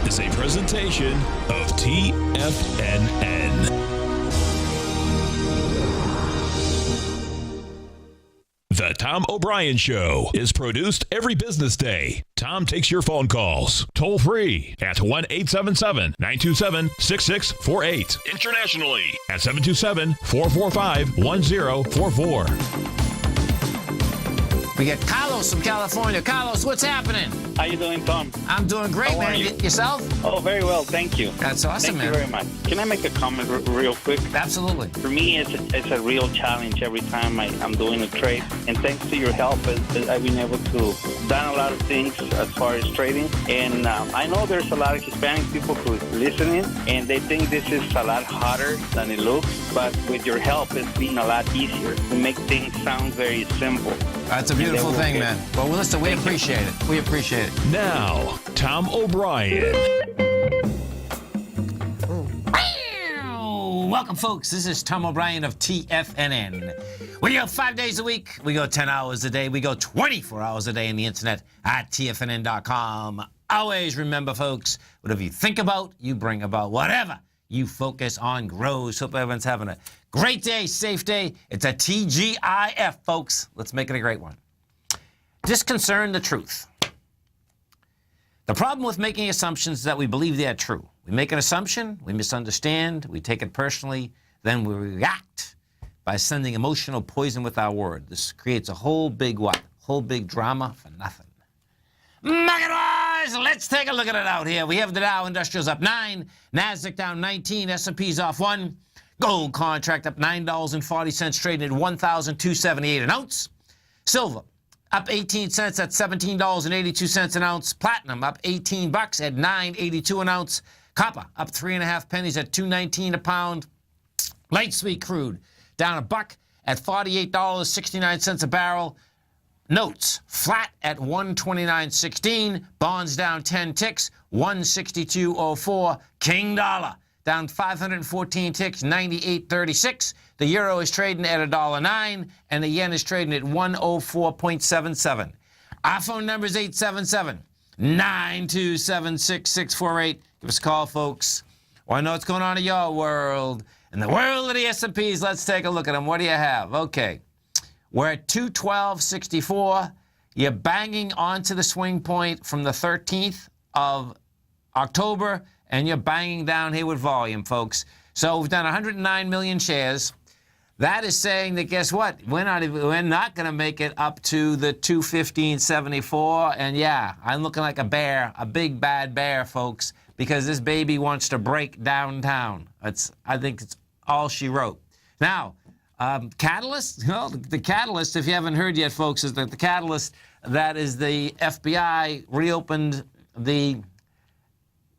is a presentation of TFNN. The Tom O'Brien Show is produced every business day. Tom takes your phone calls toll free at 1-877-927-6648. Internationally at 727-445-1044. We got Carlos from California. Carlos, what's happening? How you doing, Tom? I'm doing great, man. Yourself? Oh, very well, thank you. That's awesome, man. Thank you very much. Can I make a comment real quick? Absolutely. For me, it's a real challenge every time I'm doing a trade. And thanks to your help, I've been able to done a lot of things as far as trading. And I know there's a lot of Hispanic people who are listening, and they think this is a lot harder than it looks. But with your help, it's been a lot easier to make things sound very simple. That's a beautiful thing, man. Well, listen, we appreciate it. We appreciate it. Now, Tom O'Brien. Welcome, folks. This is Tom O'Brien of TFNN. We go 5 days a week. We go 10 hours a day. We go 24 hours a day on the internet at TFNN.com. Always remember, folks, whatever you think about, you bring about. Whatever you focus on grows. Hope everyone's having a great day, safe day. It's a TGIF, folks. Let's make it a great one. Disconcern the truth. The problem with making assumptions is that we believe they are true. We make an assumption, we misunderstand, we take it personally, then we react by sending emotional poison with our word. This creates a whole big what? Whole big drama for nothing. Market-wise, let's take a look at it out here. We have the Dow Industrials up 9, NASDAQ down 19, S&P's off 1, gold contract up $9.40, trading at $1,278 an ounce. Silver up 18 cents at $17.82 an ounce. Platinum up 18 bucks at $9.82 an ounce. Copper up 3.5 pennies at $2.19 a pound. Light sweet crude down $1 at $48.69 a barrel. Notes flat at 129.16. Bonds down 10 ticks, 162.04. King dollar down 514 ticks, 98.36. The euro is trading at $1.09, and the yen is trading at 104.77. Our phone number is 877-927-6648. Give us a call, folks. Want to know what's going on in your world? In the world of the S&Ps, let's take a look at them. What do you have? Okay. We're at 212.64. You're banging onto the swing point from the 13th of October, and you're banging down here with volume, folks. So we've done 109 million shares. That is saying that, guess what? We're not going to make it up to the 215.74. And yeah, I'm looking like a bear, a big bad bear, folks, because this baby wants to break downtown. I think it's all she wrote. Now, catalyst? Well, the catalyst, if you haven't heard yet, folks, is that the catalyst, that is the FBI reopened the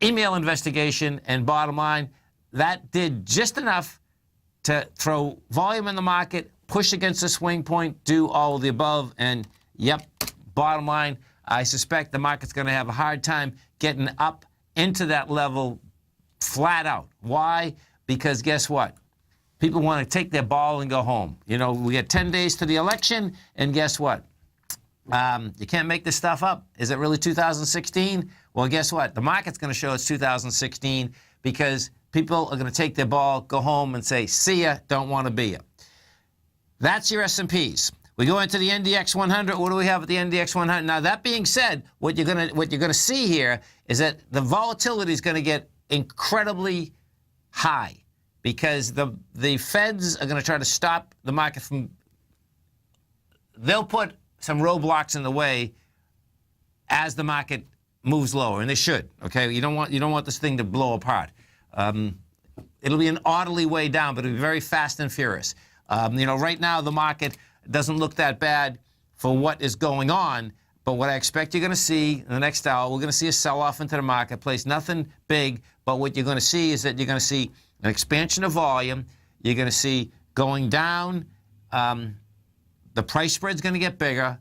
email investigation, and bottom line, that did just enough to throw volume in the market, push against the swing point, do all of the above, and yep, bottom line, I suspect the market's going to have a hard time getting up into that level flat out. Why? Because guess what? People want to take their ball and go home. You know, we get 10 days to the election, and guess what? You can't make this stuff up. Is it really 2016? Well, guess what? The market's going to show it's 2016 because people are going to take their ball, go home, and say, see ya, don't want to be ya. That's your S&Ps. We go into the NDX 100. What do we have at the NDX 100? Now, that being said, what you're going to see here is that the volatility is going to get incredibly high because the Feds are going to try to stop the market from. They'll put some roadblocks in the way as the market moves lower, and they should. Okay, you don't want this thing to blow apart. It'll be an orderly way down, but it'll be very fast and furious. You know, right now the market doesn't look that bad for what is going on, but what I expect you're going to see in the next hour, we're going to see a sell-off into the marketplace. Nothing big, but what you're going to see is that you're going to see an expansion of volume. You're going to see going down. The price spread's going to get bigger,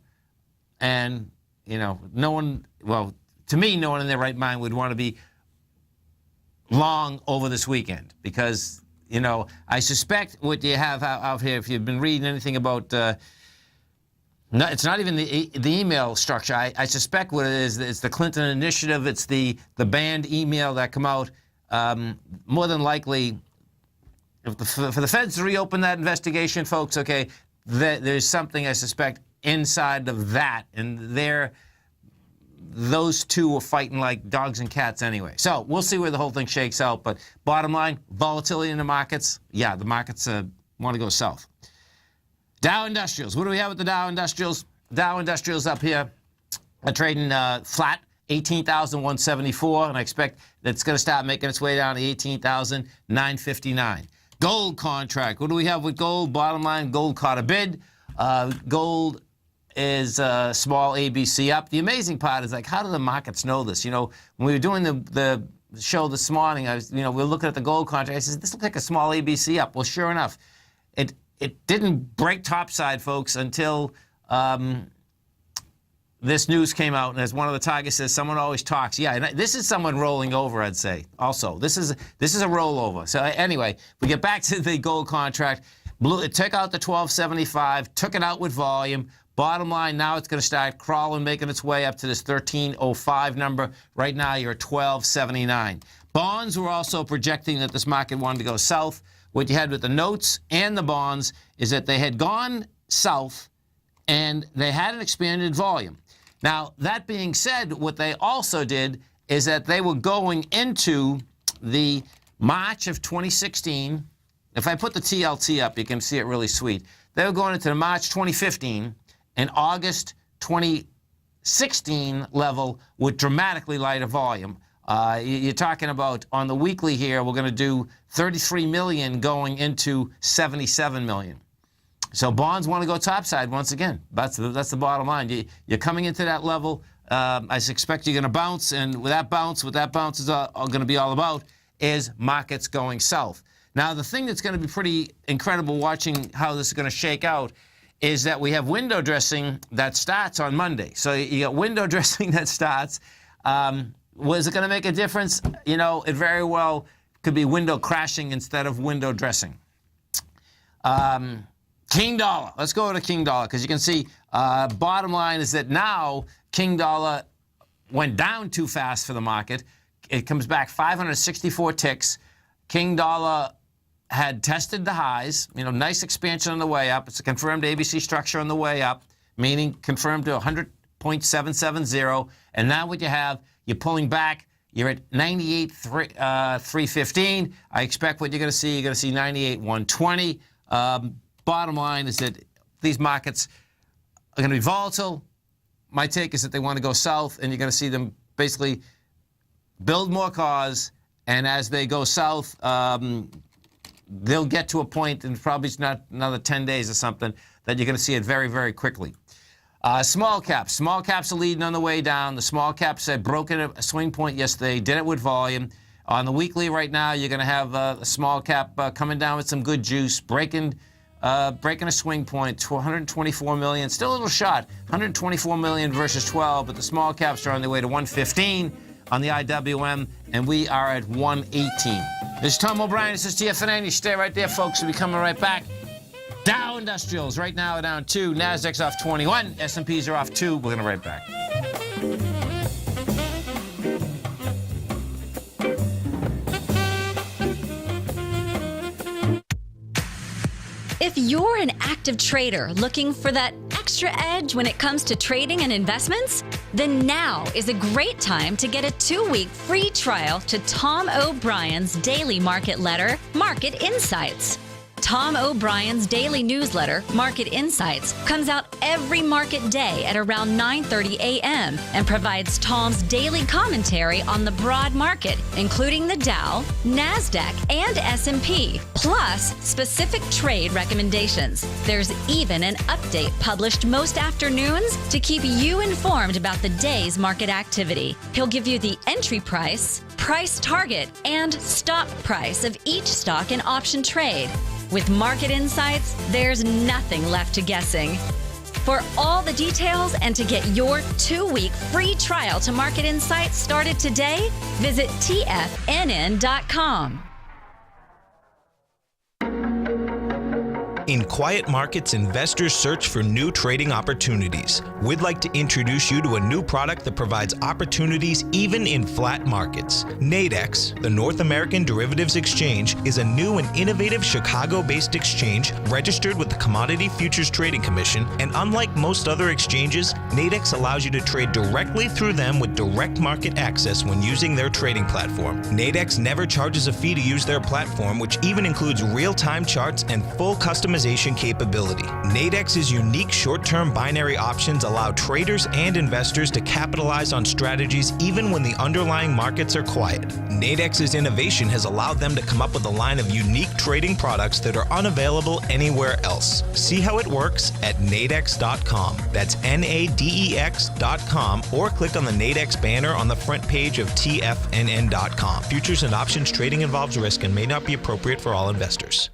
and you know, no one. Well, to me, no one in their right mind would want to be long over this weekend because, you know, I suspect what you have out here, if you've been reading anything about No, it's not even the email structure. I suspect what it is, it's the Clinton initiative. It's the banned email that come out. More than likely, for the feds to reopen that investigation, folks, okay, there's something, I suspect, inside of that. And those two are fighting like dogs and cats anyway. So we'll see where the whole thing shakes out. But bottom line, volatility in the markets. Yeah, the markets want to go south. Dow Industrials. What do we have with the Dow Industrials? Dow Industrials up here are trading flat, 18,174, and I expect that's going to start making its way down to 18,959. Gold contract. What do we have with gold? Bottom line, gold caught a bid. Gold is small ABC up. The amazing part is, like, how do the markets know this? You know, when we were doing the show this morning, we were looking at the gold contract. I said, this looks like a small ABC up. Well, sure enough, it didn't break topside, folks, until this news came out. And as one of the targets says, someone always talks. Yeah, and this is someone rolling over, I'd say. Also, this is a rollover. So anyway, we get back to the gold contract. It took out the 1275, took it out with volume. Bottom line, now it's going to start crawling, making its way up to this 1305 number. Right now, you're at 1279. Bonds were also projecting that this market wanted to go south. What you had with the notes and the bonds is that they had gone south and they had an expanded volume. Now, that being said, what they also did is that they were going into the March of 2016. If I put the TLT up, you can see it really sweet. They were going into the March 2015 and August 2016 level with dramatically lighter volume. You're talking about, on the weekly here, we're going to do 33 million going into 77 million. So bonds want to go topside once again. That's the bottom line. You're coming into that level. I expect you're going to bounce, and what that bounce is going to be all about is markets going south. Now, the thing that's going to be pretty incredible watching how this is going to shake out is that we have window dressing that starts on Monday. So you got window dressing that starts. Was it going to make a difference? You know, it very well could be window crashing instead of window dressing. King dollar. Let's go to King dollar, because you can see bottom line is that now King dollar went down too fast for the market. It comes back 564 ticks. King dollar had tested the highs. You know, nice expansion on the way up. It's a confirmed ABC structure on the way up, meaning confirmed to 100.770. And now what you have, you're pulling back. You're at 98.315. I expect what you're going to see 98.120. Bottom line is that these markets are going to be volatile. My take is that they want to go south, and you're going to see them basically build more cars. And as they go south, they'll get to a point, and probably it's not another 10 days or something, that you're going to see it very, very quickly. Small caps. Small caps are leading on the way down. The small caps had broken a swing point yesterday, did it with volume. On the weekly right now, you're going to have a small cap coming down with some good juice, breaking a swing point to 124 million. Still a little shot, 124 million versus 12, but the small caps are on their way to 115 on the IWM, and we are at 118. This is Tom O'Brien. This is TFNN. You stay right there, folks. We'll be coming right back. Dow Industrials right now are down 2. Nasdaq's off 21. S&Ps are off 2. We're going to right back. If you're an active trader looking for that extra edge when it comes to trading and investments, then now is a great time to get a 2-week free trial to Tom O'Brien's daily market letter, Market Insights. Tom O'Brien's daily newsletter, Market Insights, comes out every market day at around 9:30 a.m. and provides Tom's daily commentary on the broad market, including the Dow, Nasdaq, and S&P, plus specific trade recommendations. There's even an update published most afternoons to keep you informed about the day's market activity. He'll give you the entry price, price target, and stop price of each stock and option trade. With Market Insights, there's nothing left to guessing. For all the details and to get your 2-week free trial to Market Insights started today, visit TFNN.com. In quiet markets, investors search for new trading opportunities. We'd like to introduce you to a new product that provides opportunities even in flat markets. Nadex, the North American Derivatives Exchange, is a new and innovative Chicago-based exchange registered with the Commodity Futures Trading Commission, and unlike most other exchanges, Nadex allows you to trade directly through them with direct market access when using their trading platform. Nadex never charges a fee to use their platform, which even includes real-time charts and full customization capability. Nadex's unique short-term binary options allow traders and investors to capitalize on strategies even when the underlying markets are quiet. Nadex's innovation has allowed them to come up with a line of unique trading products that are unavailable anywhere else. See how it works at nadex.com. That's NADEX.com, or click on the Nadex banner on the front page of TFNN.com. Futures and options trading involves risk and may not be appropriate for all investors.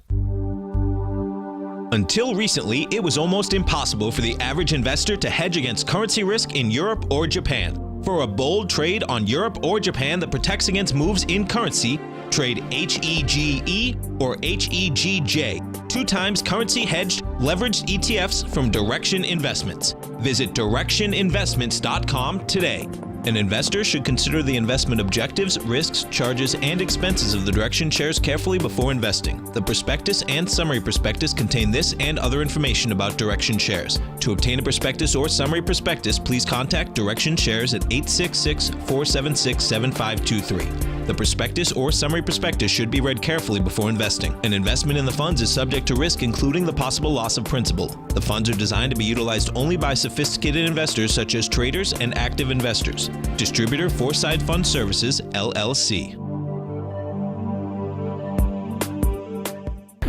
Until recently, it was almost impossible for the average investor to hedge against currency risk in Europe or Japan. For a bold trade on Europe or Japan that protects against moves in currency, trade HEGE or HEGJ, 2 times currency hedged leveraged ETFs from Direction Investments. Visit directioninvestments.com today. An investor should consider the investment objectives, risks, charges, and expenses of the Direction shares carefully before investing. The prospectus and summary prospectus contain this and other information about Direction shares. To obtain a prospectus or summary prospectus, please contact Direction shares at 866-476-7523. The prospectus or summary prospectus should be read carefully before investing. An investment in the funds is subject to risk, including the possible loss of principal. The funds are designed to be utilized only by sophisticated investors such as traders and active investors. Distributor Foreside Fund Services, LLC.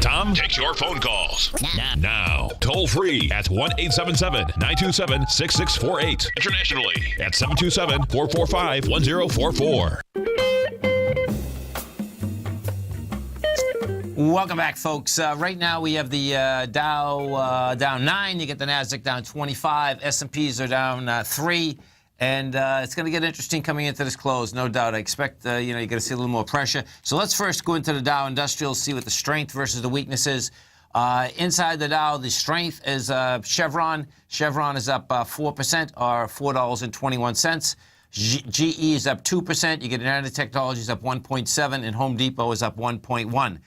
Tom takes your phone calls now. Toll free at 1-877-927-6648. Internationally at 727-445-1044. Welcome back, folks. Right now we have the Dow down 9. You get the Nasdaq down 25. S&Ps are down 3. And it's going to get interesting coming into this close, no doubt. I expect, you're going to see a little more pressure. So let's first go into the Dow Industrial, see what the strength versus the weakness is. Inside the Dow, the strength is Chevron. Chevron is up 4%, or $4.21. GE is up 2%. You get United Technologies up 1.7%, and Home Depot is up 1.1%.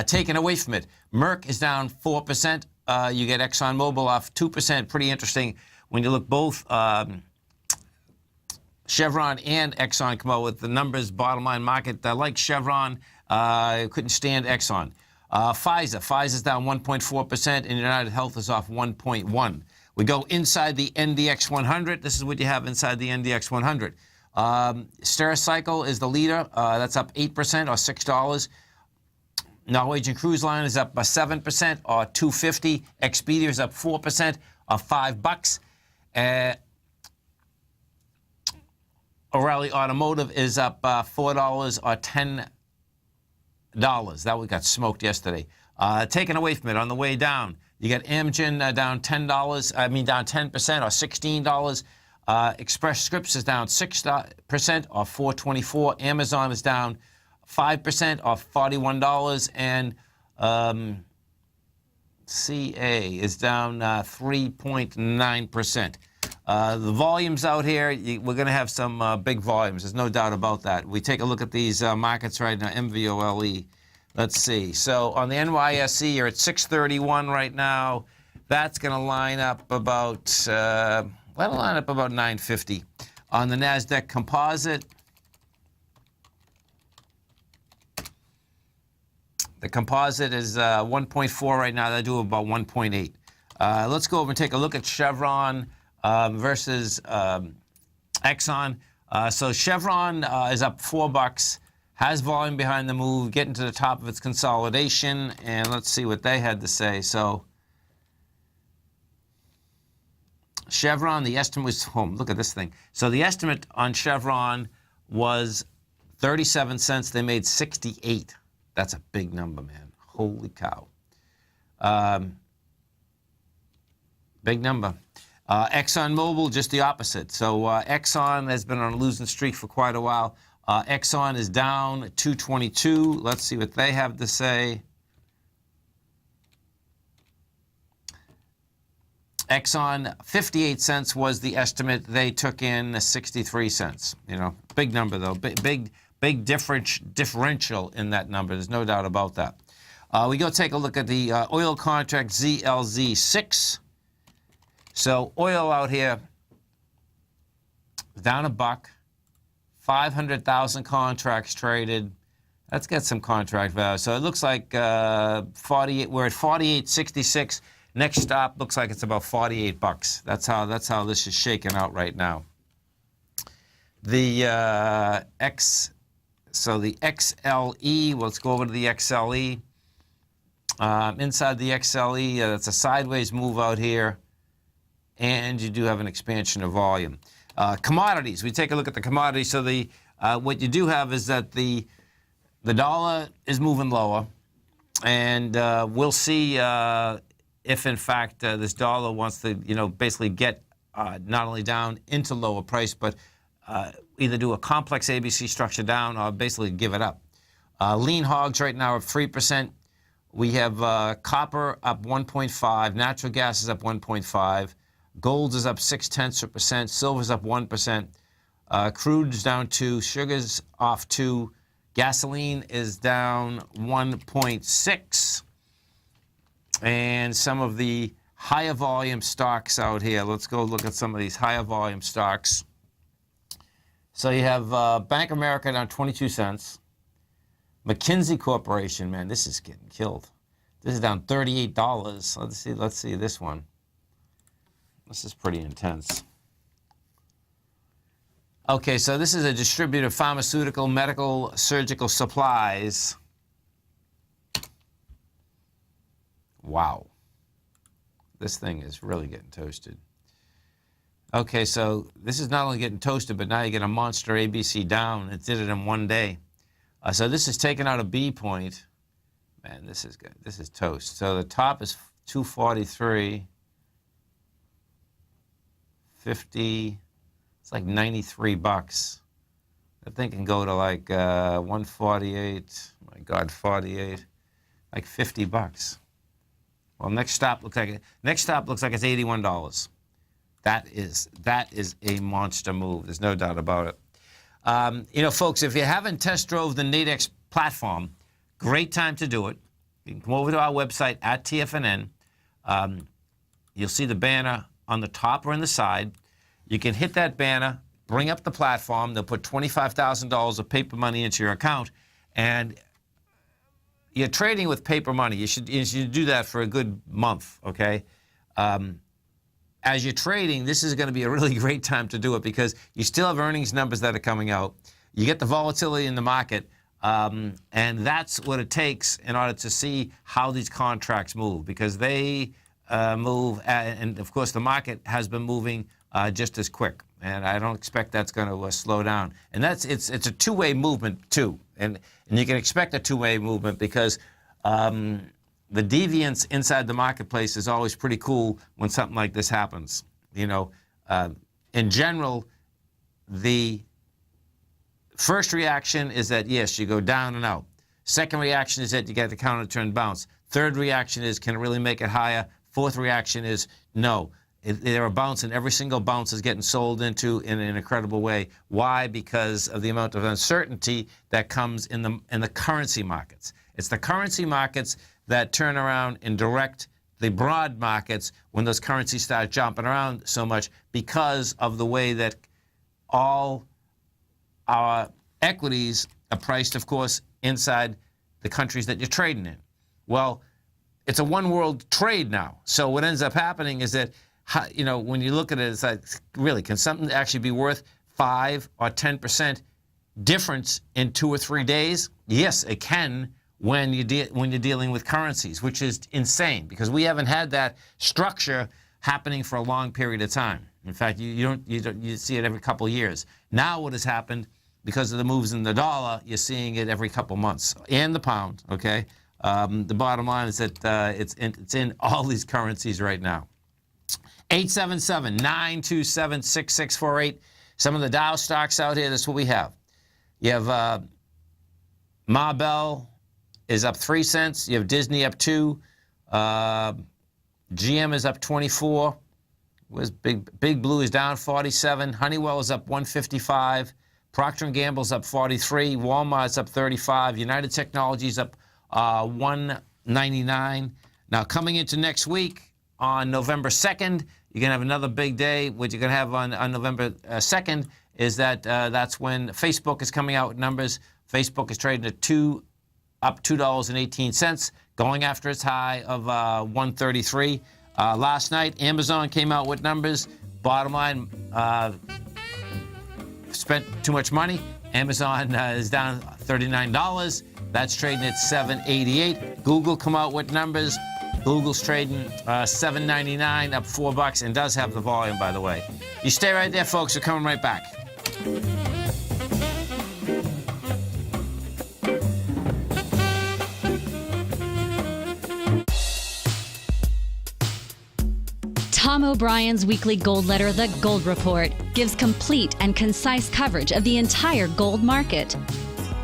Taken away from it, Merck is down 4%. You get ExxonMobil off 2%. Pretty interesting when you look both Chevron and Exxon come out with the numbers, bottom line market. Like Chevron, couldn't stand Exxon. Pfizer's down 1.4%, and United Health is off 1.1%. We go inside the NDX 100. This is what you have inside the NDX 100. Stericycle is the leader. That's up 8%, or $6. Norwegian Cruise Line is up by 7%, or $2.50. Expedia is up 4%, or $5. O'Reilly Automotive is up $4, or $10. That one got smoked yesterday. Taken away from it on the way down, you got Amgen down $10. Down 10%, or $16. Express Scripts is down 6%, or $4.24. Amazon is down 5%, or $41, and CA is down 3.9%. The volumes out here, we're going to have some big volumes. There's no doubt about that. We take a look at these markets right now, MVOLE. Let's see. So on the NYSE, you're at 631 right now. That's going to line up about, that'll line up about 950. On the NASDAQ Composite, the composite is 1.4 right now. They do about 1.8. Let's go over and take a look at Chevron versus Exxon. So Chevron is up $4, has volume behind the move, getting to the top of its consolidation, and let's see what they had to say. So Chevron, the estimate was, look at this thing. So the estimate on Chevron was 37 cents. They made 68. That's a big number, man. Holy cow. Big number. ExxonMobil, just the opposite. So Exxon has been on a losing streak for quite a while. Exxon is down 222. Let's see what they have to say. Exxon, 58 cents was the estimate. They took in 63 cents. You know, big number though, big differential in that number. There's no doubt about that. We go take a look at the oil contract ZLZ6. So oil out here down $1. 500,000 contracts traded. Let's get some contract value. So it looks like 48. We're at 48.66. Next stop looks like it's about $48. That's how this is shaking out right now. The the XLE. Let's go over to the XLE. Inside the XLE, that's a sideways move out here, and you do have an expansion of volume. Commodities. We take a look at the commodities. So the what you do have is that the dollar is moving lower, and we'll see if in fact this dollar wants to, you know, basically get not only down into lower price, but either do a complex ABC structure down or basically give it up. Lean hogs right now are 3%. We have copper up 1.5, natural gas is up 1.5, gold is up 0.6%, silver's up 1%, crude's down 2, sugar's off 2, gasoline is down 1.6, and some of the higher volume stocks out here. Let's go look at some of these higher volume stocks. So you have Bank of America down 22 cents. McKinsey Corporation, man, this is getting killed. This is down $38. Let's see this one. This is pretty intense. Okay, so this is a distributor of pharmaceutical, medical, surgical supplies. Wow. This thing is really getting toasted. Okay, so this is not only getting toasted, but now you get a monster ABC down. It did it in one day. So this is taking out a B point. Man, this is good. This is toast. So the top is 243, 50. It's like $93. That thing can go to like 148. My God, 48. Like $50. Well, next stop looks like it's $81. That is a monster move. There's no doubt about it. You know, folks, if you haven't test drove the Nadex platform, great time to do it. You can come over to our website at TFNN. You'll see the banner on the top or on the side. You can hit that banner, bring up the platform. They'll put $25,000 of paper money into your account, and you're trading with paper money. You should do that for a good month, okay? As you're trading, this is going to be a really great time to do it because you still have earnings numbers that are coming out. You get the volatility in the market, and that's what it takes in order to see how these contracts move, because they move, and of course the market has been moving just as quick, and I don't expect that's going to slow down. And it's a two-way movement too, and you can expect a two-way movement because the deviance inside the marketplace is always pretty cool when something like this happens. You know, in general, the first reaction is that, yes, you go down and out. Second reaction is that you get the counter turn bounce. Third reaction is, can it really make it higher? Fourth reaction is, no. They're a bounce, and every single bounce is getting sold into in an incredible way. Why? Because of the amount of uncertainty that comes in the currency markets. It's the currency markets that turn around and direct the broad markets when those currencies start jumping around so much because of the way that all our equities are priced, of course, inside the countries that you're trading in. Well, it's a one-world trade now. So what ends up happening is that, you know, when you look at it, it's like, really, can something actually be worth 5 or 10% difference in 2 or 3 days? Yes, it can. When you're dealing with currencies, which is insane because we haven't had that structure happening for a long period of time. In fact, you see it every couple of years. Now what has happened, because of the moves in the dollar, you're seeing it every couple of months, and the pound, okay? The bottom line is that it's in all these currencies right now. 877-927-6648. Some of the Dow stocks out here, that's what we have. You have Marvell is up 3 cents. You have Disney up 2. GM is up 24. Where's Big Blue is down 47. Honeywell is up 155. Procter & Gamble's up 43. Walmart's up 35. United Technologies up 199. Now, coming into next week on November 2nd, you're going to have another big day. What you're going to have on November 2nd is that that's when Facebook is coming out with numbers. Facebook is trading at up $2.18, going after its high of 133. Last night, Amazon came out with numbers. Bottom line, spent too much money. Amazon is down $39. That's trading at $7.88. Google come out with numbers. Google's trading $7.99, up $4, and does have the volume, by the way. You stay right there, folks. We're coming right back. Tom O'Brien's weekly gold letter, The Gold Report, gives complete and concise coverage of the entire gold market.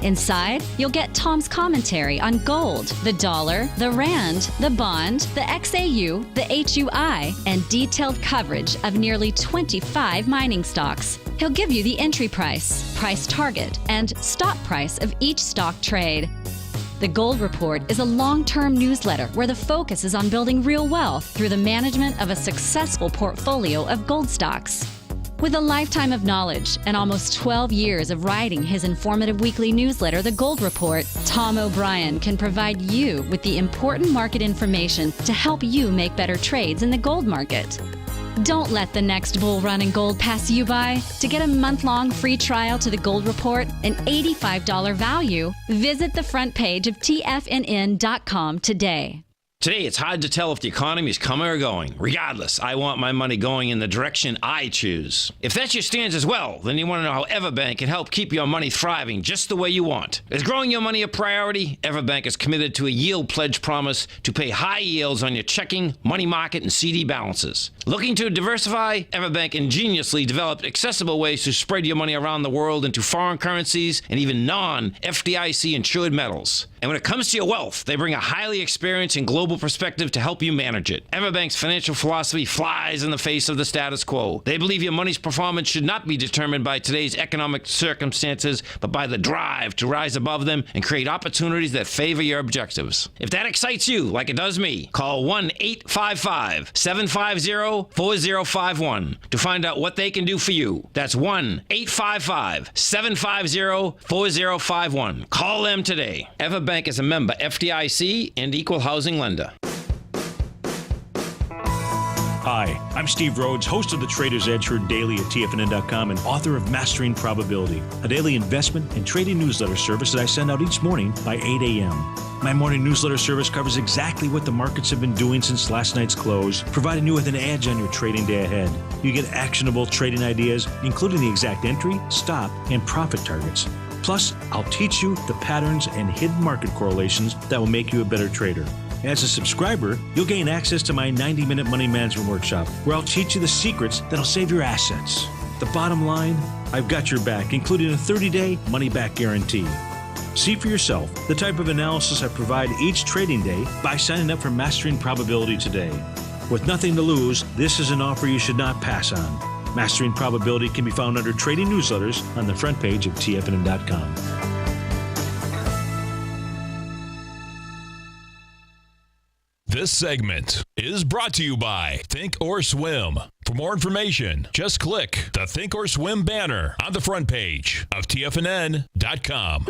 Inside, you'll get Tom's commentary on gold, the dollar, the rand, the bond, the XAU, the HUI, and detailed coverage of nearly 25 mining stocks. He'll give you the entry price, price target, and stop price of each stock trade. The Gold Report is a long-term newsletter where the focus is on building real wealth through the management of a successful portfolio of gold stocks. With a lifetime of knowledge and almost 12 years of writing his informative weekly newsletter, The Gold Report, Tom O'Brien can provide you with the important market information to help you make better trades in the gold market. Don't let the next bull run in gold pass you by. To get a month-long free trial to The Gold Report, an $85 value, visit the front page of TFNN.com today. Today, it's hard to tell if the economy is coming or going. Regardless, I want my money going in the direction I choose. If that's your stance as well, then you want to know how Everbank can help keep your money thriving just the way you want. Is growing your money a priority? Everbank is committed to a yield pledge promise to pay high yields on your checking, money market, and CD balances. Looking to diversify? Everbank ingeniously developed accessible ways to spread your money around the world into foreign currencies and even non-FDIC insured metals. And when it comes to your wealth, they bring a highly experienced and global perspective to help you manage it. Everbank's financial philosophy flies in the face of the status quo. They believe your money's performance should not be determined by today's economic circumstances, but by the drive to rise above them and create opportunities that favor your objectives. If that excites you, like it does me, call 1-855-750-4051 to find out what they can do for you. That's 1-855-750-4051. Call them today. Everbank is a member FDIC and equal housing lender. Hi, I'm Steve Rhodes, host of the Trader's Edge heard daily at TFNN.com and author of Mastering Probability, a daily investment and trading newsletter service that I send out each morning by 8 a.m. My morning newsletter service covers exactly what the markets have been doing since last night's close, providing you with an edge on your trading day ahead. You get actionable trading ideas, including the exact entry, stop, and profit targets. Plus, I'll teach you the patterns and hidden market correlations that will make you a better trader. As a subscriber, you'll gain access to my 90-minute money management workshop, where I'll teach you the secrets that'll save your assets. The bottom line, I've got your back, including a 30-day money-back guarantee. See for yourself the type of analysis I provide each trading day by signing up for Mastering Probability today. With nothing to lose, this is an offer you should not pass on. Mastering Probability can be found under Trading Newsletters on the front page of TFNN.com. This segment is brought to you by Think or Swim. For more information, just click the Think or Swim banner on the front page of TFNN.com.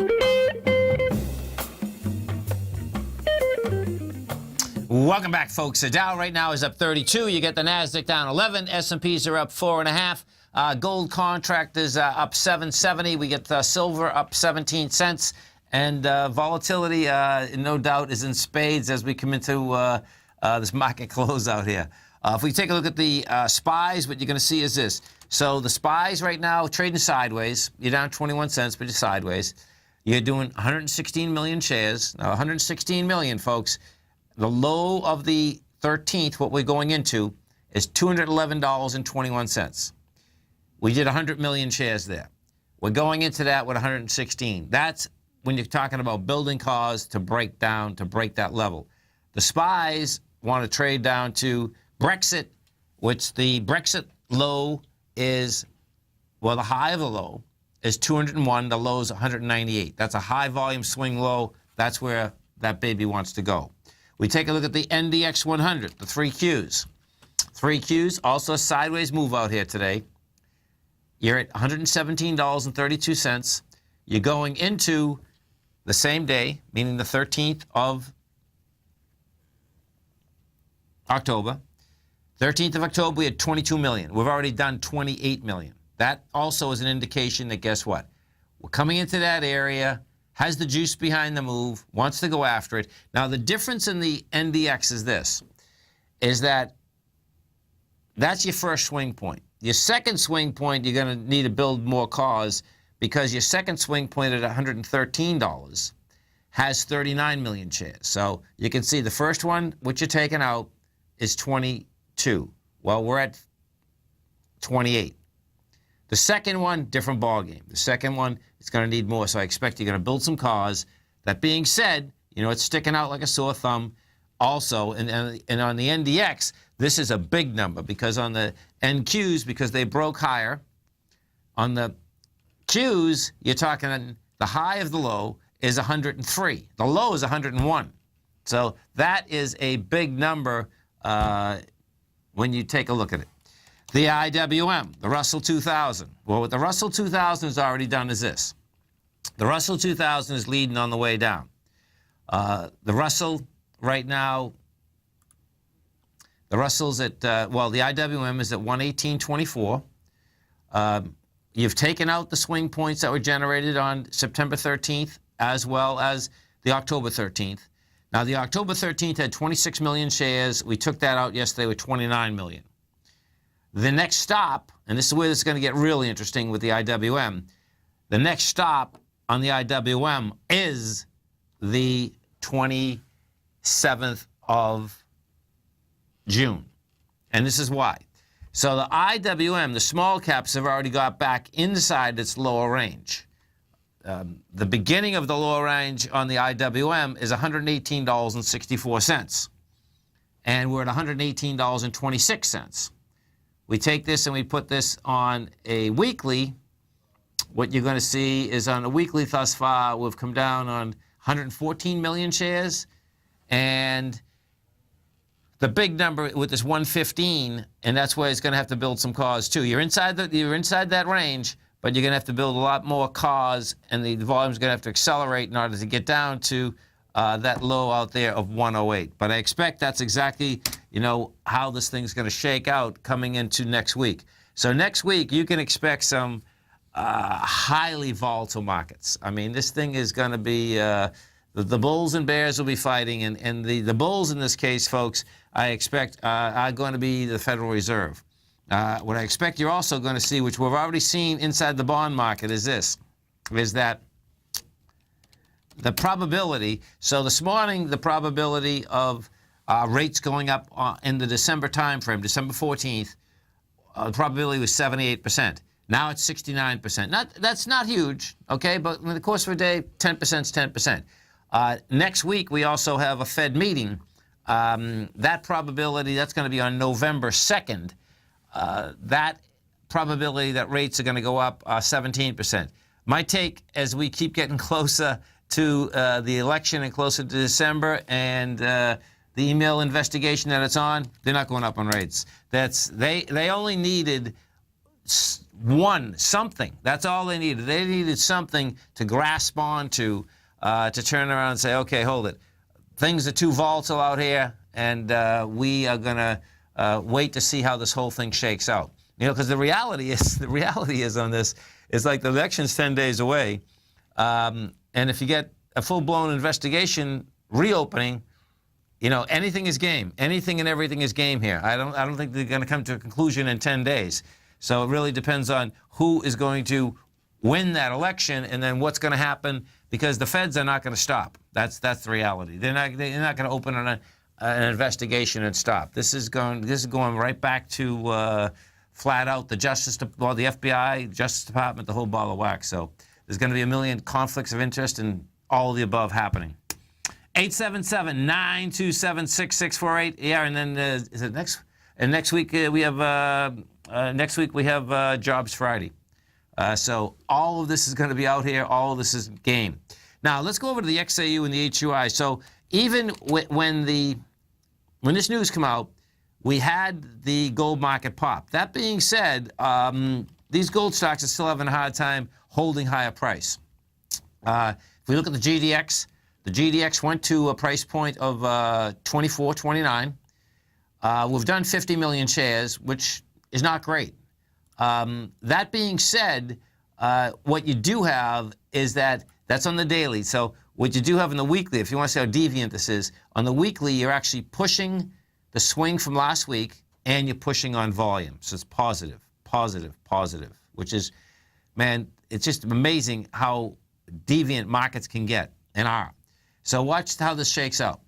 Welcome back, folks. The Dow right now is up 32. You get the Nasdaq down 11. S&Ps are up 4.5. Gold contract is up 770. We get silver up 17 cents. And volatility, no doubt, is in spades as we come into this market closeout here. If we take a look at the SPYs, what you're going to see is this. So the SPYs right now trading sideways. You're down 21 cents, but you're sideways. You're doing 116 million shares. Now, 116 million, folks. The low of the 13th, what we're going into, is $211.21. We did 100 million shares there. We're going into that with 116. That's when you're talking about building cause to break down, to break that level. The SPYs want to trade down to Brexit which the Brexit low is, well, the high of the low is 201, the low is 198. That's a high volume swing low. That's where that baby wants to go. We take a look at the NDX 100, the 3 Qs. 3 Qs, also a sideways move out here today. You're at $117.32. You're going into the same day, meaning the 13th of October. 13th of October, we had 22 million. We've already done 28 million. That also is an indication that, guess what? We're coming into that area, has the juice behind the move, wants to go after it. Now, the difference in the NDX is this, is that that's your first swing point. Your second swing point, you're going to need to build more cause because your second swing point at $113 has 39 million shares. So you can see the first one, which you're taking out, is 22. Well, we're at 28. The second one, different ballgame. The second one is going to need more, so I expect you're going to build some cause. That being said, you know, it's sticking out like a sore thumb also. And on the NDX, this is a big number because on the NQs, because they broke higher, on the Qs, you're talking the high of the low is 103. The low is 101. So that is a big number when you take a look at it. The IWM, the Russell 2000. Well, what the Russell 2000 has already done is this. The Russell 2000 is leading on the way down. The Russell right now, the Russell's at, well, the IWM is at 118.24. You've taken out the swing points that were generated on September 13th as well as the October 13th. Now, the October 13th had 26 million shares. We took that out yesterday with 29 million. The next stop, and this is where it's going to get really interesting with the IWM, the next stop on the IWM is the 27th of June. And this is why. So the IWM, the small caps, have already got back inside its lower range. The beginning of the lower range on the IWM is $118.64. And we're at $118.26. We take this and we put this on a weekly. What you're going to see is on a weekly thus far, we've come down on 114 million shares. And the big number with this 115, and that's where it's going to have to build some cause too. You're inside that range, but you're going to have to build a lot more cause, and the volume's going to have to accelerate in order to get down to that low out there of 108. But I expect that's exactly, you know, how this thing's going to shake out coming into next week. So next week, you can expect some highly volatile markets. I mean, this thing is going to be, the bulls and bears will be fighting, and the bulls in this case, folks, I expect are going to be the Federal Reserve. What I expect you're also going to see, which we've already seen inside the bond market, is that the probability, so this morning, the probability of rates going up in the December timeframe, December 14th, the probability was 78%. Now it's 69%. That's not huge, okay? But in the course of a day, 10% is 10%. Next week, we also have a Fed meeting. That probability, that's going to be on November 2nd. That probability that rates are going to go up 17%. My take, as we keep getting closer to the election and closer to December and the email investigation that it's on, they're not going up on rates. They only needed something. That's all they needed. They needed something to grasp onto to turn around and say, okay, hold it. Things are too volatile out here, and we are going to wait to see how this whole thing shakes out. You know, because the reality is on this is like the election's 10 days away, and if you get a full-blown investigation reopening, you know, anything is game. Anything and everything is game here. I don't think they're going to come to a conclusion in 10 days. So it really depends on who is going to win that election and then what's going to happen, because the feds are not going to stop. That's the reality. They're not going to open an investigation and stop. This is going right back to flat out the the FBI, Justice Department, the whole ball of wax. So there's going to be a million conflicts of interest and all of the above happening. 877-927-6648. Yeah, and then is it next? And next week we have Jobs Friday. So all of this is going to be out here. All of this is game. Now let's go over to the XAU and the HUI. So even when this news came out, we had the gold market pop. That being said, these gold stocks are still having a hard time holding higher price. If we look at the GDX went to a price point of 24.29. We've done 50 million shares, which is not great. That being said, what you do have is that's on the daily. So what you do have in the weekly, if you want to see how deviant this is, on the weekly, you're actually pushing the swing from last week and you're pushing on volume. So it's positive, positive, positive, which is, man, it's just amazing how deviant markets can get and are. So watch how this shakes out.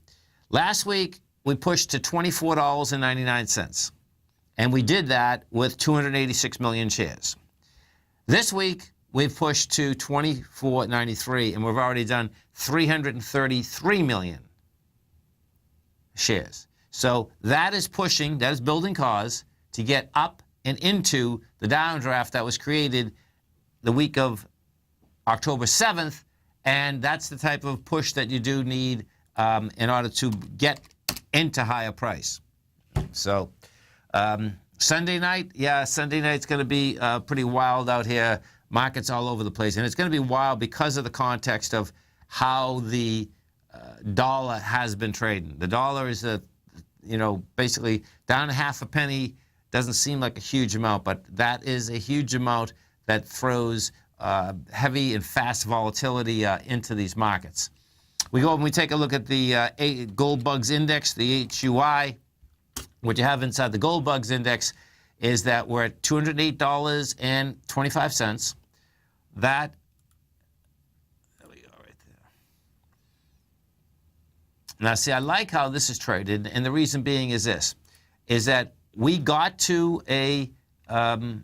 Last week, we pushed to $24.99. And we did that with 286 million shares. This week, we've pushed to $24.93, and we've already done 333 million shares. So that is pushing, that is building cause to get up and into the downdraft that was created the week of October 7th, and that's the type of push that you do need in order to get into higher price. So Sunday night, Sunday night's going to be pretty wild out here. Markets all over the place. And it's going to be wild because of the context of how the dollar has been trading. The dollar is, basically down half a penny. Doesn't seem like a huge amount, but that is a huge amount that throws heavy and fast volatility into these markets. We go and we take a look at the Gold Bugs Index, the HUI. What you have inside the Gold Bugs Index is that we're at $208.25. There we go, right there. Now, see, I like how this is traded, and the reason being is this, is that we got to a lower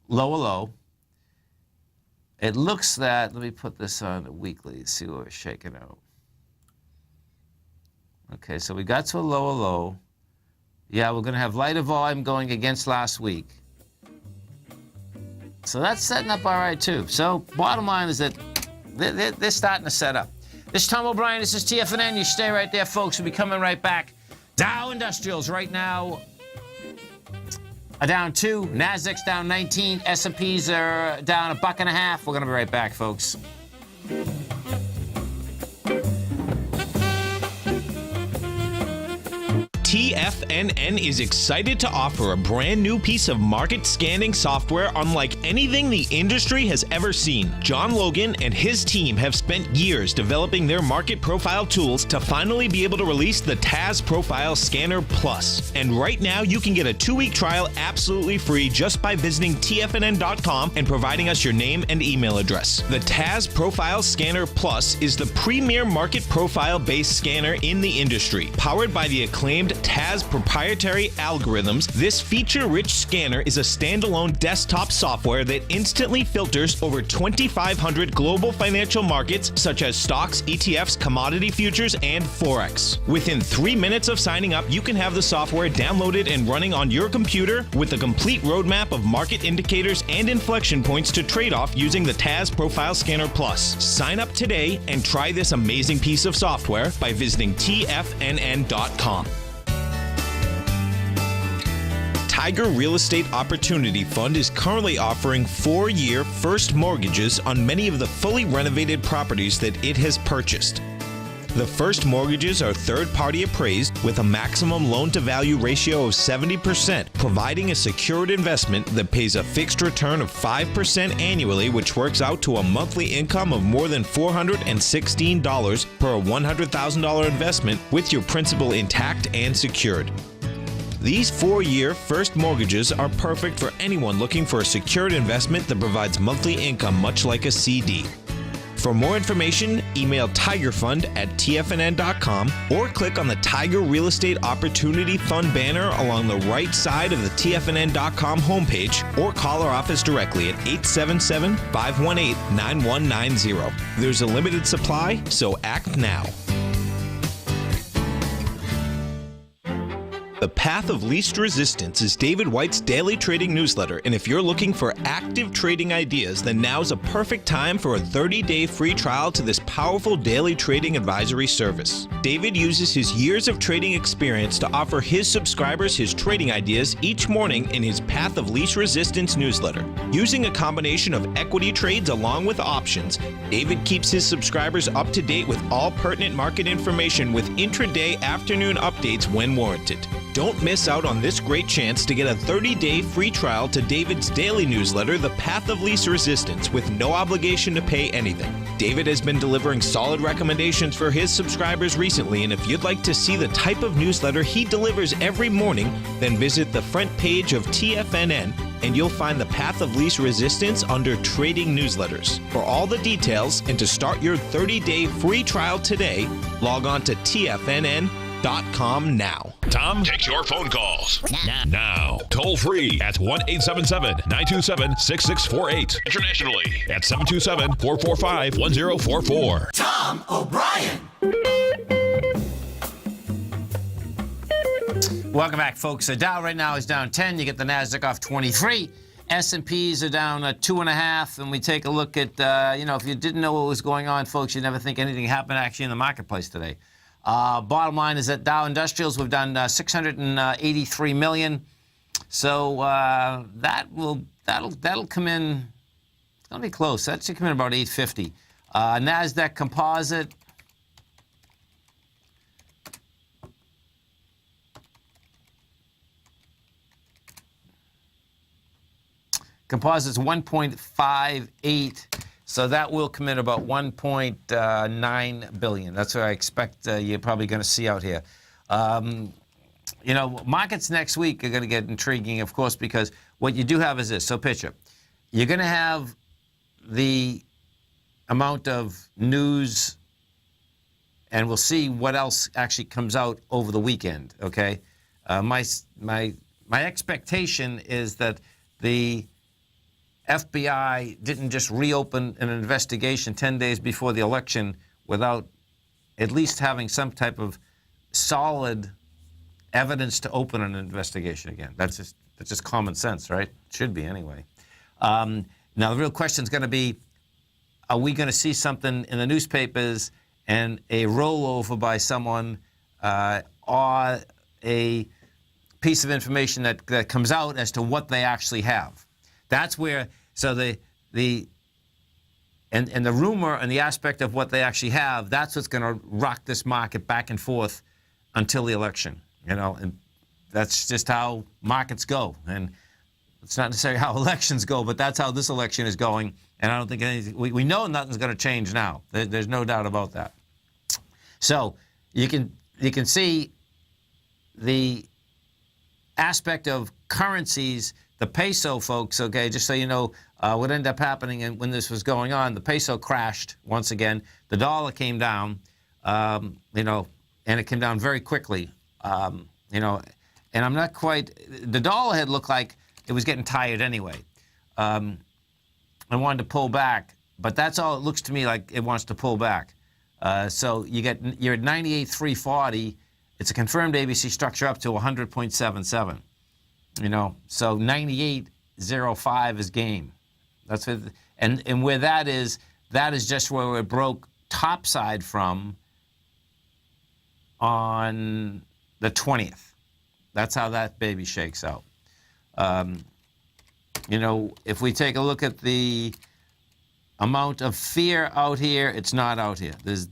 low. It looks that, let me put this on the weekly, see what we're shaking out. Okay, so we got to a lower low. Yeah, we're going to have lighter volume going against last week. So that's setting up all right, too. So bottom line is that they're starting to set up. This is Tom O'Brien. This is TFNN. You stay right there, folks. We'll be coming right back. Dow Industrials right now are down 2. Nasdaq's down 19. S&Ps are down $1.50. We're going to be right back, folks. TFNN is excited to offer a brand new piece of market scanning software unlike anything the industry has ever seen. John Logan and his team have spent years developing their market profile tools to finally be able to release the TAS Profile Scanner Plus. And right now you can get a 2-week trial absolutely free just by visiting TFNN.com and providing us your name and email address. The TAS Profile Scanner Plus is the premier market profile-based scanner in the industry. Powered by the acclaimed TAS proprietary algorithms, this feature-rich scanner is a standalone desktop software that instantly filters over 2,500 global financial markets such as stocks, ETFs, commodity futures, and Forex. Within 3 minutes of signing up, you can have the software downloaded and running on your computer with a complete roadmap of market indicators and inflection points to trade off using the TAS Profile Scanner Plus. Sign up today and try this amazing piece of software by visiting TFNN.com. Tiger Real Estate Opportunity Fund is currently offering 4-year first mortgages on many of the fully renovated properties that it has purchased. The first mortgages are third-party appraised with a maximum loan-to-value ratio of 70%, providing a secured investment that pays a fixed return of 5% annually, which works out to a monthly income of more than $416 per $100,000 investment with your principal intact and secured. These 4-year first mortgages are perfect for anyone looking for a secured investment that provides monthly income much like a CD. For more information, email tigerfund@tfnn.com or click on the Tiger Real Estate Opportunity Fund banner along the right side of the tfnn.com homepage or call our office directly at 877-518-9190. There's a limited supply, so act now. The Path of Least Resistance is David White's daily trading newsletter, and if you're looking for active trading ideas, then now's a perfect time for a 30-day free trial to this powerful daily trading advisory service. David uses his years of trading experience to offer his subscribers his trading ideas each morning in his Path of Least Resistance newsletter. Using a combination of equity trades along with options, David keeps his subscribers up to date with all pertinent market information with intraday afternoon updates when warranted. Don't miss out on this great chance to get a 30-day free trial to David's daily newsletter, The Path of Least Resistance, with no obligation to pay anything. David has been delivering solid recommendations for his subscribers recently, and if you'd like to see the type of newsletter he delivers every morning, then visit the front page of TFNN and you'll find the Path of Least Resistance under Trading Newsletters. For all the details and to start your 30-day free trial today, log on to TFNN.com now. Tom takes your phone calls now. Toll free at 1-877-927-6648. Internationally at 727-445-1044. Tom O'Brien. Welcome back, folks. The Dow right now is down 10. You get the NASDAQ off 23. S&Ps are down 2.5. And we take a look at, if you didn't know what was going on, folks, you'd never think anything happened actually in the marketplace today. Bottom line is that Dow Industrials, we've done 683 million. So that'll come in. It's going to be close. That should come in about 850. NASDAQ Composite. Composite's 1.58, so that will come in about 1.9 billion. That's what I expect you're probably going to see out here. Markets next week are going to get intriguing, of course, because what you do have is this. So picture. You're going to have the amount of news, and we'll see what else actually comes out over the weekend, okay? My expectation is that the FBI didn't just reopen an investigation 10 days before the election without at least having some type of solid evidence to open an investigation again. That's just common sense, right? Should be anyway. Now, the real question is going to be, are we going to see something in the newspapers and a rollover by someone or a piece of information that comes out as to what they actually have? That's where, so the rumor and the aspect of what they actually have, that's what's going to rock this market back and forth until the election, and that's just how markets go. And it's not necessarily how elections go, but that's how this election is going. And I don't think anything, we know nothing's going to change now. There's no doubt about that. So you can see the aspect of currencies. The peso, folks, okay, just so you know, what ended up happening when this was going on, the peso crashed once again. The dollar came down, and it came down very quickly, and I'm not quite, the dollar had looked like it was getting tired anyway. I wanted to pull back, but that's all it looks to me like it wants to pull back. So you're at 98.340. It's a confirmed ABC structure up to 100.77. So 98.05 is game. That's what, and where that is just where it broke topside from on the 20th. That's how that baby shakes out. If we take a look at the amount of fear out here, it's not out here. There's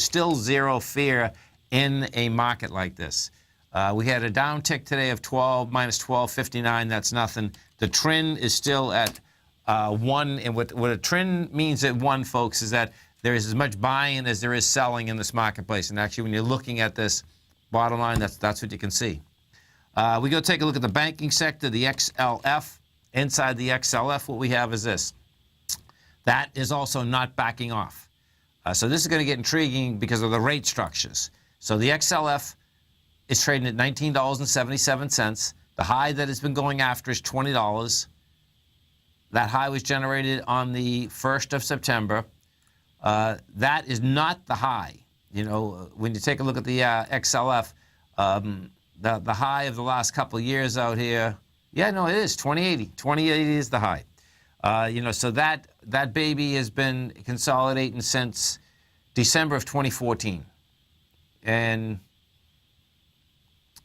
still zero fear in a market like this. We had a downtick today of minus 12.59. That's nothing. The trend is still at 1. And what a trend means at 1, folks, is that there is as much buying as there is selling in this marketplace. And actually, when you're looking at this bottom line, that's what you can see. We go take a look at the banking sector, the XLF. Inside the XLF, what we have is this. That is also not backing off. So this is going to get intriguing because of the rate structures. So the XLF is trading at $19.77. The high that it's been going after is $20. That high was generated on the 1st of September. That is not the high. When you take a look at the XLF, the high of the last couple of years out here. Yeah, no, it is 2080. 2080 is the high. So that baby has been consolidating since December of 2014, and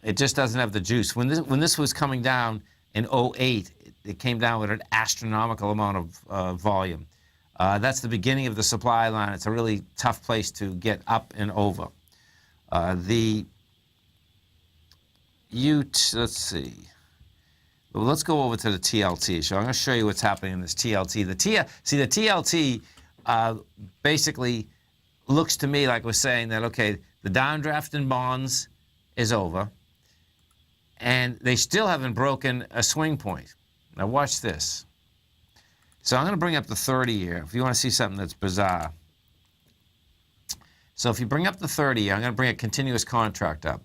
it just doesn't have the juice. When this was coming down in 2008, it came down with an astronomical amount of volume. That's the beginning of the supply line. It's a really tough place to get up and over. Let's see. Well, let's go over to the TLT. So I'm going to show you what's happening in this TLT. The TLT basically looks to me like we're saying that, okay, the downdraft in bonds is over, and they still haven't broken a swing point. Now watch this. So I'm going to bring up the 30-year if you want to see something that's bizarre. So if you bring up the 30-year, I'm going to bring a continuous contract up.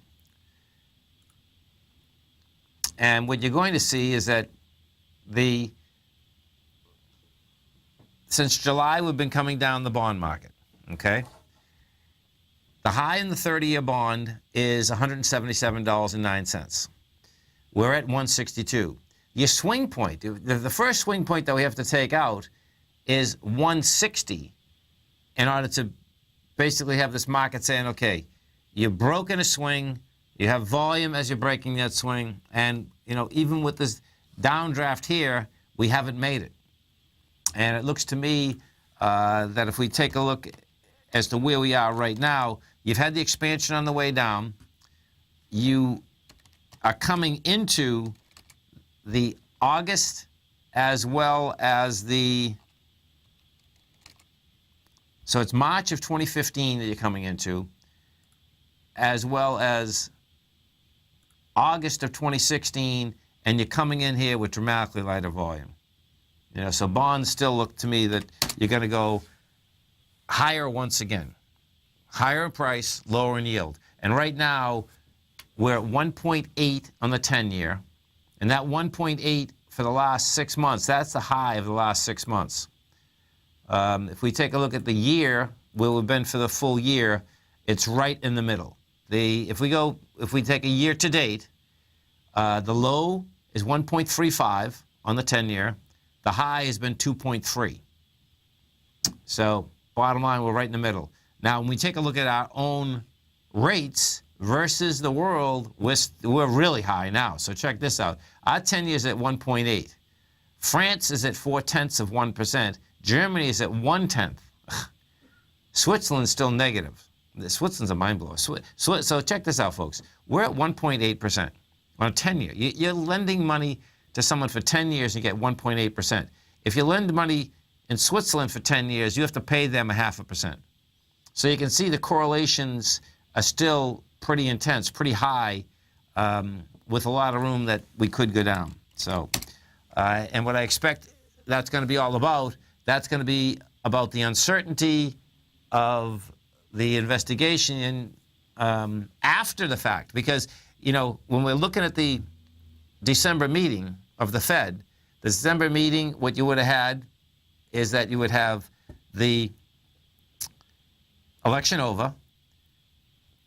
And what you're going to see is that since July, we've been coming down the bond market, okay? The high in the 30-year bond is $177.09. We're at 162. Your swing point, the first swing point that we have to take out is 160 in order to basically have this market saying, okay, you've broken a swing, you have volume as you're breaking that swing, and even with this downdraft here, we haven't made it. And it looks to me that if we take a look as to where we are right now, you've had the expansion on the way down. You are coming into the August as well as so it's March of 2015 that you're coming into, as well as August of 2016, and you're coming in here with dramatically lighter volume. So bonds still look to me that you're going to go higher once again. Higher in price, lower in yield. And right now, we're at 1.8 on the 10-year. And that 1.8 for the last 6 months, that's the high of the last 6 months. If we take a look at the year, where we've been for the full year, it's right in the middle. If we take a year to date, the low is 1.35 on the 10-year. The high has been 2.3. So bottom line, we're right in the middle. Now, when we take a look at our own rates versus the world, we're really high now. So check this out. Our 10-year is at 1.8. France is at 0.4%. Germany is at 1/10. Switzerland's still negative. Switzerland's a mind blower. So check this out, folks. We're at 1.8% on a 10-year. You're lending money to someone for 10 years and you get 1.8%. If you lend money in Switzerland for 10 years, you have to pay them 0.5%. So you can see the correlations are still pretty intense, pretty high, with a lot of room that we could go down. So, and what I expect that's going to be all about, that's going to be about the uncertainty of the investigation after the fact. Because, when we're looking at the December meeting of the Fed, the December meeting, what you would have had is that you would have the election over.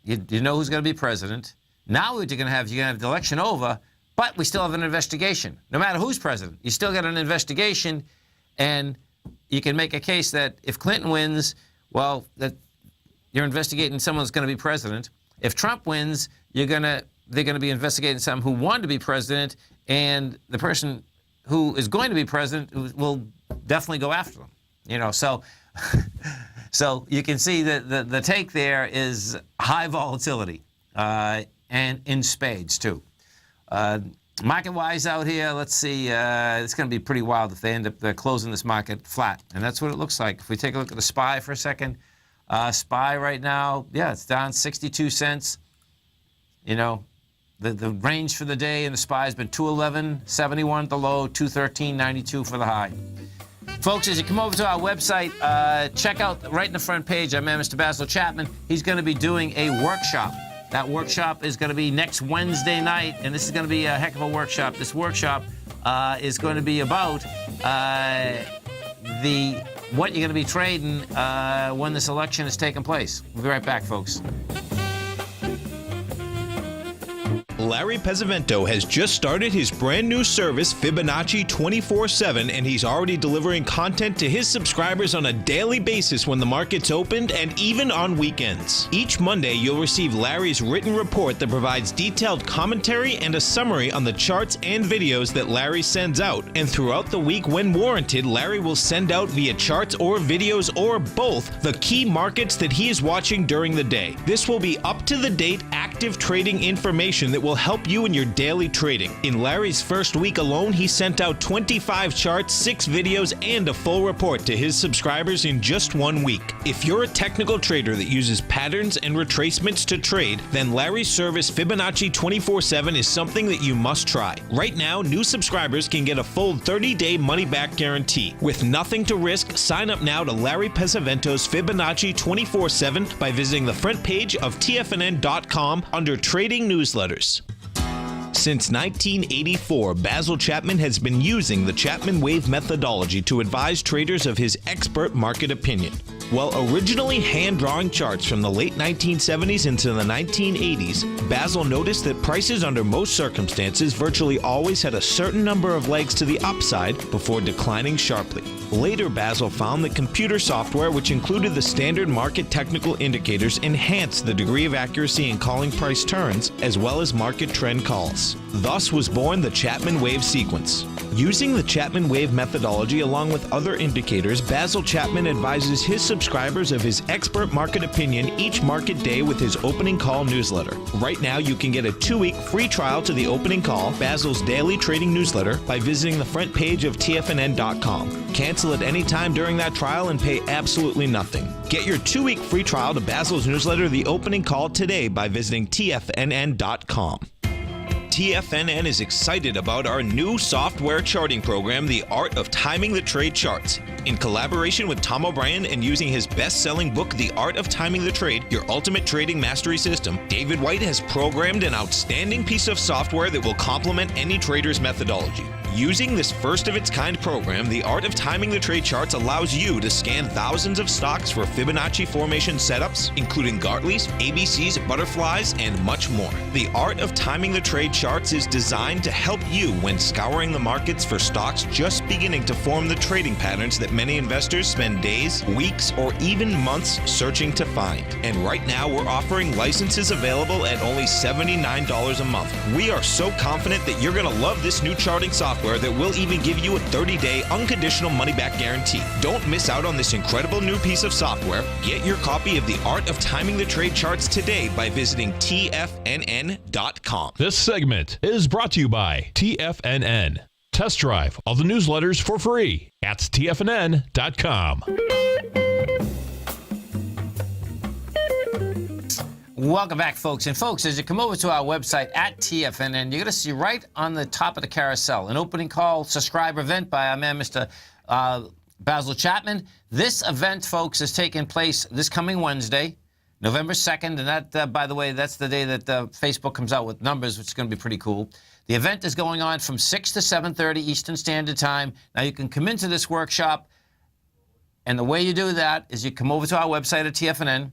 You know who's going to be president. Now what you're going to have the election over, but we still have an investigation. No matter who's president, you still got an investigation, and you can make a case that if Clinton wins, well, that you're investigating someone who's going to be president. If Trump wins, they're going to be investigating someone who wanted to be president, and the person who is going to be president will definitely go after them. So so you can see that the take there is high volatility, and in spades too. Market-wise out here, let's see, it's going to be pretty wild if they end up closing this market flat, and that's what it looks like. If we take a look at the SPY for a second, SPY right now, yeah, it's down 62 cents. The range for the day in the SPY has been 211.71 at the low, 213.92 for the high. Folks, as you come over to our website, check out right in the front page, our man, Mr. Basil Chapman. He's going to be doing a workshop. That workshop is going to be next Wednesday night, and this is going to be a heck of a workshop. This workshop is going to be about what you're going to be trading when this election is taking place. We'll be right back, folks. Larry Pesavento has just started his brand new service, Fibonacci 24/7, and he's already delivering content to his subscribers on a daily basis when the market's opened and even on weekends. Each Monday, you'll receive Larry's written report that provides detailed commentary and a summary on the charts and videos that Larry sends out. And throughout the week, when warranted, Larry will send out via charts or videos or both the key markets that he is watching during the day. This will be up-to-the-date, active trading information that will help you in your daily trading. In Larry's first week alone, he sent out 25 charts, 6 videos, and a full report to his subscribers in just 1 week. If you're a technical trader that uses patterns and retracements to trade, then Larry's service Fibonacci 24/7 is something that you must try. Right now, new subscribers can get a full 30-day money-back guarantee. With nothing to risk, sign up now to Larry Pesavento's Fibonacci 24/7 by visiting the front page of TFNN.com under Trading Newsletters. Since 1984, Basil Chapman has been using the Chapman Wave methodology to advise traders of his expert market opinion. While originally hand-drawing charts from the late 1970s into the 1980s, Basil noticed that prices under most circumstances virtually always had a certain number of legs to the upside before declining sharply. Later, Basil found that computer software, which included the standard market technical indicators, enhanced the degree of accuracy in calling price turns, as well as market trend calls. Thus was born the Chapman Wave sequence. Using the Chapman Wave methodology along with other indicators, Basil Chapman advises his subscribers of his expert market opinion each market day with his opening call newsletter. Right now, you can get a 2-week free trial to the opening call, Basil's daily trading newsletter, by visiting the front page of TFNN.com. Cancel at any time during that trial and pay absolutely nothing. Get your 2-week free trial to Basil's newsletter, The Opening Call, today by visiting TFNN.com. TFNN is excited about our new software charting program, The Art of Timing the Trade Charts. In collaboration with Tom O'Brien and using his best-selling book, The Art of Timing the Trade, Your Ultimate Trading Mastery System, David White has programmed an outstanding piece of software that will complement any trader's methodology. Using this first-of-its-kind program, The Art of Timing the Trade Charts allows you to scan thousands of stocks for Fibonacci formation setups, including Gartley's, ABC's, butterflies, and much more. The Art of Timing the Trade Charts is designed to help you when scouring the markets for stocks just beginning to form the trading patterns that many investors spend days, weeks, or even months searching to find. And right now, we're offering licenses available at only $79 a month. We are so confident that you're going to love this new charting software that will even give you a 30-day unconditional money-back guarantee. Don't miss out on this incredible new piece of software. Get your copy of The Art of Timing the Trade Charts today by visiting TFNN.com. This segment is brought to you by TFNN. Test drive all the newsletters for free at TFNN.com. Welcome back, folks. And folks, as you come over to our website at TFNN, you're going to see right on the top of the carousel an opening call subscriber event by our man, Mr. Basil Chapman. This event, folks, is taking place this coming Wednesday, November 2nd. And that, by the way, that's the day that Facebook comes out with numbers, which is going to be pretty cool. The event is going on from 6 to 7:30 Eastern Standard Time. Now, you can come into this workshop, and the way you do that is you come over to our website at TFNN.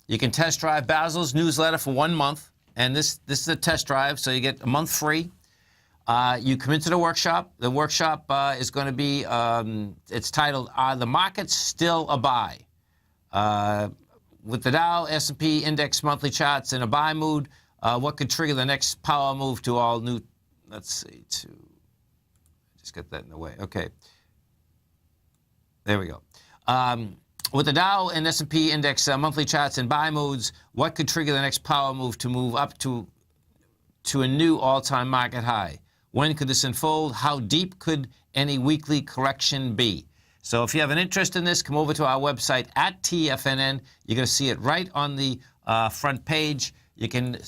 You can test drive Basil's newsletter for 1 month, and this is a test drive, so you get a month free. You come into the workshop. The workshop is going to be, it's titled, Are the Markets Still a Buy? With the Dow, S&P Index monthly charts in a buy mood, what could trigger the next power move to all new, let's see, just get that in the way. Okay. There we go. With the Dow and S&P Index monthly charts and buy moods, what could trigger the next power move to move up to a new all-time market high? When could this unfold? How deep could any weekly correction be? So if you have an interest in this, come over to our website at TFNN. You're going to see it right on the front page. You can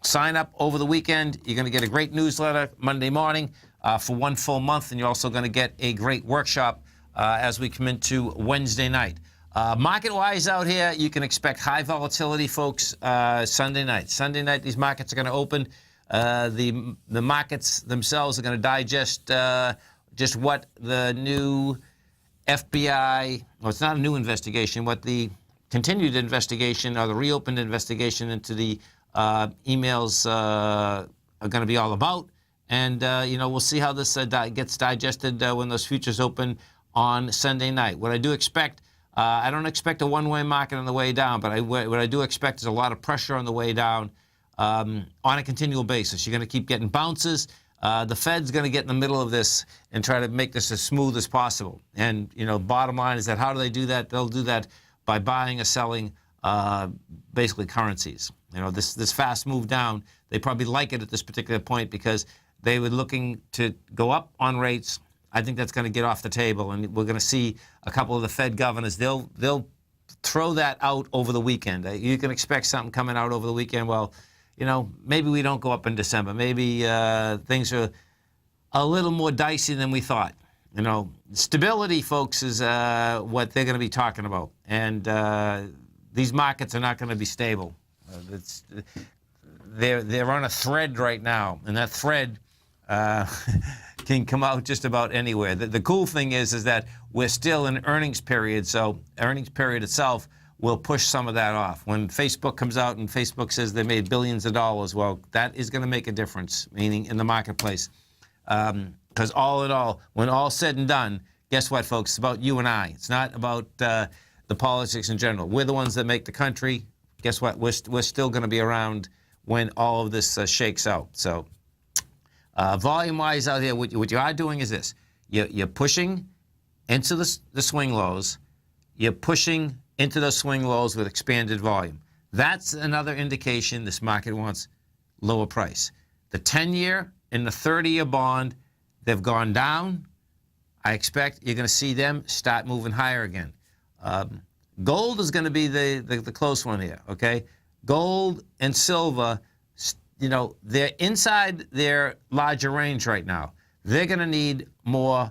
sign up over the weekend. You're going to get a great newsletter Monday morning for 1 full month, and you're also going to get a great workshop as we come into Wednesday night. Market-wise out here, you can expect high volatility, folks, Sunday night. Sunday night, these markets are going to open. The markets themselves are going to digest just what the new FBI, well, it's not a new investigation, what the continued investigation or the reopened investigation into the emails are going to be all about. And, we'll see how this gets digested when those futures open on Sunday night. What I do expect, I don't expect a one-way market on the way down, but what I do expect is a lot of pressure on the way down on a continual basis. You're going to keep getting bounces. The Fed's going to get in the middle of this and try to make this as smooth as possible. And, bottom line is that how do they do that? They'll do that by buying or selling basically currencies. This fast move down, they probably like it at this particular point because they were looking to go up on rates. I think that's going to get off the table, and we're going to see a couple of the Fed governors. They'll throw that out over the weekend. You can expect something coming out over the weekend. Well, maybe we don't go up in December. Maybe things are a little more dicey than we thought. Stability, folks, is what they're going to be talking about. And these markets are not going to be stable. They're on a thread right now, and that thread can come out just about anywhere. The cool thing is that we're still in earnings period, so earnings period itself will push some of that off. When Facebook comes out and Facebook says they made billions of dollars, well, that is going to make a difference, meaning in the marketplace. Because all in all, when all's said and done, guess what, folks? It's about you and I. It's not about the politics in general. We're the ones that make the country. Guess what? We're still going to be around when all of this shakes out. So volume-wise out here, what you are doing is this. You're pushing into the swing lows. You're pushing into those swing lows with expanded volume. That's another indication this market wants lower price. The 10-year and the 30-year bond, they've gone down. I expect you're going to see them start moving higher again. Gold is going to be the close one here, okay? Gold and silver, they're inside their larger range right now. They're going to need more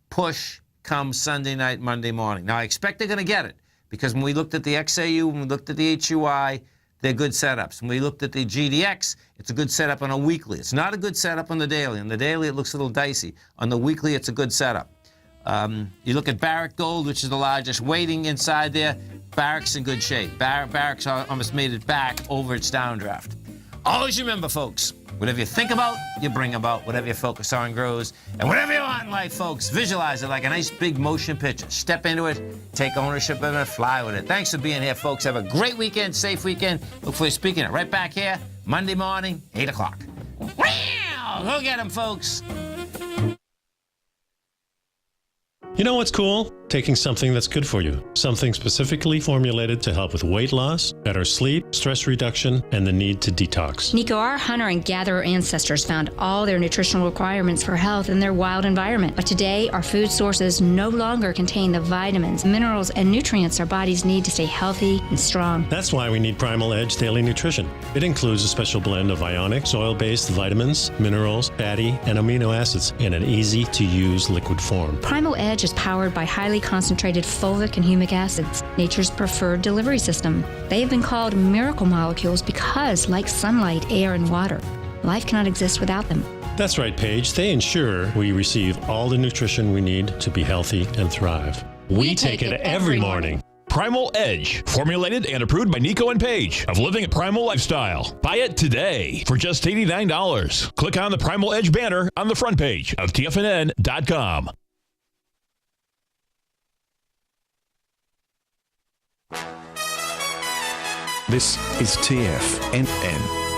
push come Sunday night, Monday morning. Now, I expect they're going to get it because when we looked at the XAU, when we looked at the HUI, they're good setups. When we looked at the GDX, it's a good setup on a weekly. It's not a good setup on the daily. On the daily, it looks a little dicey. On the weekly, it's a good setup. You look at Barrick Gold, which is the largest weighting inside there. Barrick's in good shape. Barrick's almost made it back over its downdraft. Always remember, folks, whatever you think about, you bring about. Whatever you focus on grows. And whatever you want in life, folks, visualize it like a nice big motion picture. Step into it, take ownership of it, fly with it. Thanks for being here, folks. Have a great weekend, safe weekend. Look forward to speaking it right back here, Monday morning, 8 o'clock. Wow! Go get them, folks. You know what's cool? Taking something that's good for you. Something specifically formulated to help with weight loss, better sleep, stress reduction, and the need to detox. Nico, our hunter and gatherer ancestors found all their nutritional requirements for health in their wild environment. But today, our food sources no longer contain the vitamins, minerals, and nutrients our bodies need to stay healthy and strong. That's why we need Primal Edge Daily Nutrition. It includes a special blend of ionic, soil-based vitamins, minerals, fatty, and amino acids in an easy-to-use liquid form. Primal Edge is powered by highly concentrated fulvic and humic acids, nature's preferred delivery system. They have been called miracle molecules because, like sunlight, air, and water, life cannot exist without them. That's right, Paige. They ensure we receive all the nutrition we need to be healthy and thrive. We take it every morning. Primal Edge, formulated and approved by Nico and Paige of Living a Primal Lifestyle. Buy it today for just $89. Click on the Primal Edge banner on the front page of TFNN.com. This is TFNN.